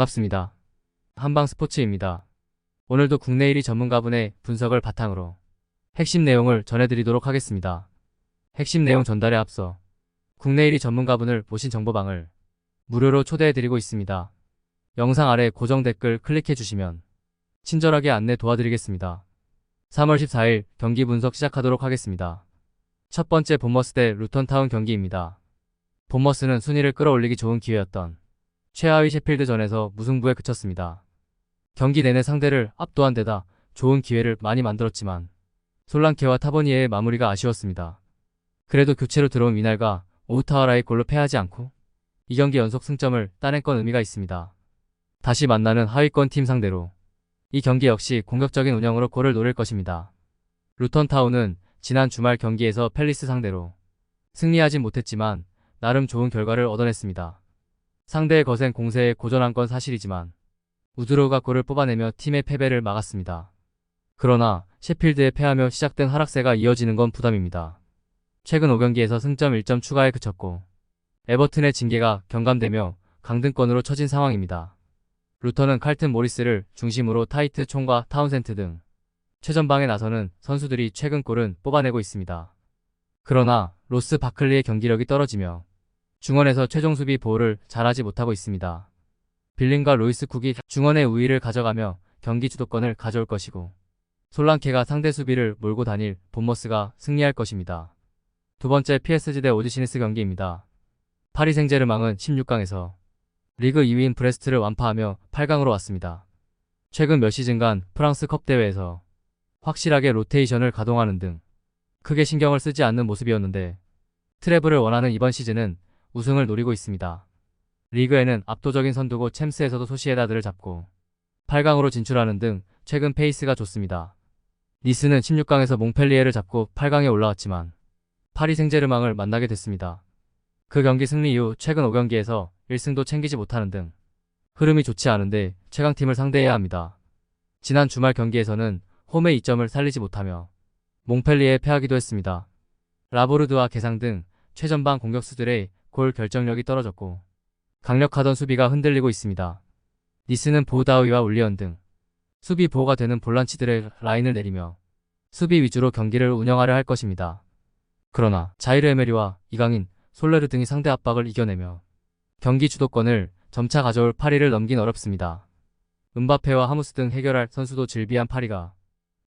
반갑습니다. 한방스포츠입니다. 오늘도 국내 1위 전문가분의 분석을 바탕으로 핵심 내용을 전해드리도록 하겠습니다. 핵심 내용 전달에 앞서 국내 1위 전문가분을 모신 정보방을 무료로 초대해드리고 있습니다. 영상 아래 고정 댓글 클릭해주시면 친절하게 안내 도와드리겠습니다. 3월 14일 경기 분석 시작하도록 하겠습니다. 첫 번째 본머스 대 루턴타운 경기입니다. 본머스는 순위를 끌어올리기 좋은 기회였던 최하위 셰필드전에서 무승부에 그쳤습니다. 경기 내내 상대를 압도한 데다 좋은 기회를 많이 만들었지만 솔랑케와 타버니에의 마무리가 아쉬웠습니다. 그래도 교체로 들어온 위날과 오우타와라의 골로 패하지 않고 2경기 연속 승점을 따낸 건 의미가 있습니다. 다시 만나는 하위권 팀 상대로 이 경기 역시 공격적인 운영으로 골을 노릴 것입니다. 루턴타운은 지난 주말 경기에서 팰리스 상대로 승리하진 못했지만 나름 좋은 결과를 얻어냈습니다. 상대의 거센 공세에 고전한 건 사실이지만 우드로우가 골을 뽑아내며 팀의 패배를 막았습니다. 그러나 셰필드에 패하며 시작된 하락세가 이어지는 건 부담입니다. 최근 5경기에서 승점 1점 추가에 그쳤고 에버튼의 징계가 경감되며 강등권으로 처진 상황입니다. 루턴은 칼튼 모리스를 중심으로 타이트 총과 타운센트 등 최전방에 나서는 선수들이 최근 골은 뽑아내고 있습니다. 그러나 로스 바클리의 경기력이 떨어지며 중원에서 최종 수비 보호를 잘하지 못하고 있습니다. 빌린과 로이스 쿡이 중원의 우위를 가져가며 경기 주도권을 가져올 것이고 솔랑케가 상대 수비를 몰고 다닐 본머스가 승리할 것입니다. 두 번째 PSG 대 오지시니스 경기입니다. 파리 생제르맹은 16강에서 리그 2위인 브레스트를 완파하며 8강으로 왔습니다. 최근 몇 시즌간 프랑스 컵 대회에서 확실하게 로테이션을 가동하는 등 크게 신경을 쓰지 않는 모습이었는데 트래블을 원하는 이번 시즌은 우승을 노리고 있습니다. 리그에는 압도적인 선두고 챔스에서도 소시에다드를 잡고 8강으로 진출하는 등 최근 페이스가 좋습니다. 니스는 16강에서 몽펠리에를 잡고 8강에 올라왔지만 파리 생제르맹을 만나게 됐습니다. 그 경기 승리 이후 최근 5경기에서 1승도 챙기지 못하는 등 흐름이 좋지 않은데 최강팀을 상대해야 합니다. 지난 주말 경기에서는 홈의 2점을 살리지 못하며 몽펠리에에 패하기도 했습니다. 라보르드와 게상 등 최전방 공격수들의 골 결정력이 떨어졌고 강력하던 수비가 흔들리고 있습니다. 니스는 보우다우이와 울리언 등 수비 보호가 되는 볼란치들의 라인을 내리며 수비 위주로 경기를 운영하려 할 것입니다. 그러나 자이르 에메리와 이강인, 솔레르 등이 상대 압박을 이겨내며 경기 주도권을 점차 가져올 파리를 넘긴 어렵습니다. 음바페와 하무스 등 해결할 선수도 질비한 파리가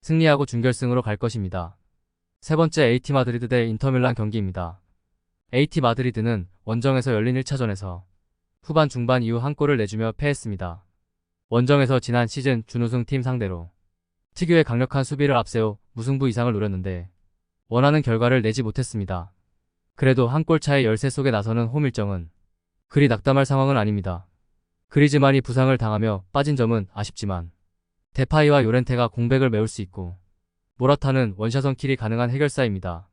승리하고 준결승으로 갈 것입니다. 세 번째 AT 마드리드 대 인터밀란 경기입니다. AT 마드리드는 원정에서 열린 1차전에서 후반 중반 이후 한 골을 내주며 패했습니다. 원정에서 지난 시즌 준우승 팀 상대로 특유의 강력한 수비를 앞세워 무승부 이상을 노렸는데 원하는 결과를 내지 못했습니다. 그래도 한 골 차의 열세 속에 나서는 홈 일정은 그리 낙담할 상황은 아닙니다. 그리즈만이 부상을 당하며 빠진 점은 아쉽지만 데파이와 요렌테가 공백을 메울 수 있고 모라타는 원샷원 킬이 가능한 해결사입니다.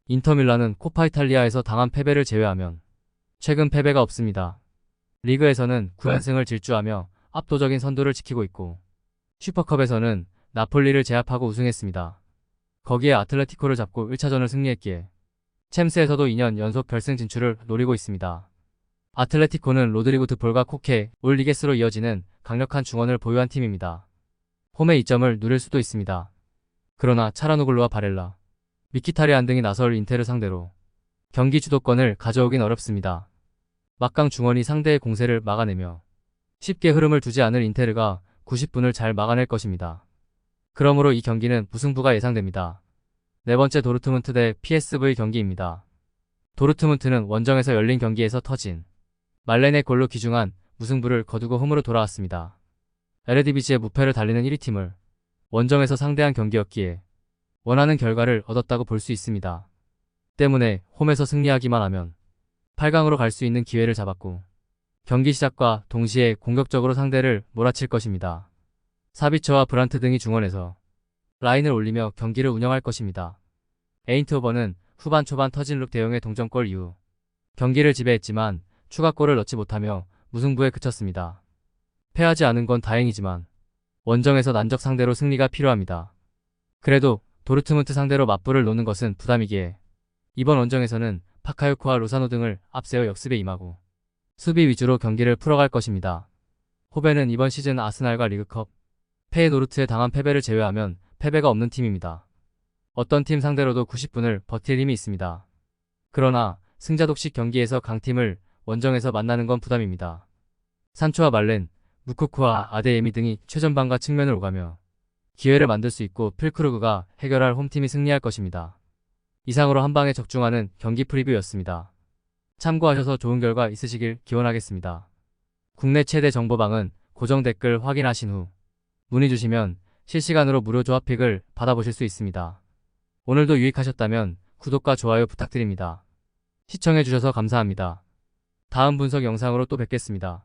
인터밀란은 코파 이탈리아에서 당한 패배를 제외하면 최근 패배가 없습니다. 리그에서는 9연승을 질주하며 압도적인 선두를 지키고 있고 슈퍼컵에서는 나폴리를 제압하고 우승했습니다. 거기에 아틀레티코를 잡고 1차전을 승리했기에 챔스에서도 2년 연속 결승 진출을 노리고 있습니다. 아틀레티코는 로드리고 드폴과 코케, 올리게스로 이어지는 강력한 중원을 보유한 팀입니다. 홈의 2점을 누릴 수도 있습니다. 그러나 차라노글루와 바렐라, 미키타리안 등이 나설 인테를 상대로 경기 주도권을 가져오긴 어렵습니다. 막강 중원이 상대의 공세를 막아내며 쉽게 흐름을 두지 않을 인테르가 90분을 잘 막아낼 것입니다. 그러므로 이 경기는 무승부가 예상됩니다. 네 번째 도르트문트 대 PSV 경기입니다. 도르트문트는 원정에서 열린 경기에서 터진 말렌의 골로 귀중한 무승부를 거두고 홈으로 돌아왔습니다. 에레디비지의 무패를 달리는 1위 팀을 원정에서 상대한 경기였기에 원하는 결과를 얻었다고 볼 수 있습니다. 때문에 홈에서 승리하기만 하면 8강으로 갈 수 있는 기회를 잡았고 경기 시작과 동시에 공격적으로 상대를 몰아칠 것입니다. 사비처와 브란트 등이 중원에서 라인을 올리며 경기를 운영할 것입니다. 에인트호번은 후반 초반 터진 룩 대용의 동점골 이후 경기를 지배했지만 추가골을 넣지 못하며 무승부에 그쳤습니다. 패하지 않은 건 다행이지만 원정에서 난적 상대로 승리가 필요합니다. 그래도 도르트문트 상대로 맞불을 놓는 것은 부담이기에 이번 원정에서는 파카요코와 로사노 등을 앞세워 역습에 임하고 수비 위주로 경기를 풀어갈 것입니다. 호벤은 이번 시즌 아스날과 리그컵, 페이노르트에 당한 패배를 제외하면 패배가 없는 팀입니다. 어떤 팀 상대로도 90분을 버틸 힘이 있습니다. 그러나 승자 독식 경기에서 강팀을 원정에서 만나는 건 부담입니다. 산초와 말렌, 무코크와 아데예미 등이 최전방과 측면을 오가며 기회를 만들 수 있고 필크루그가 해결할 홈팀이 승리할 것입니다. 이상으로 한방에 적중하는 경기 프리뷰였습니다. 참고하셔서 좋은 결과 있으시길 기원하겠습니다. 국내 최대 정보방은 고정 댓글 확인하신 후 문의 주시면 실시간으로 무료 조합픽을 받아보실 수 있습니다. 오늘도 유익하셨다면 구독과 좋아요 부탁드립니다. 시청해주셔서 감사합니다. 다음 분석 영상으로 또 뵙겠습니다.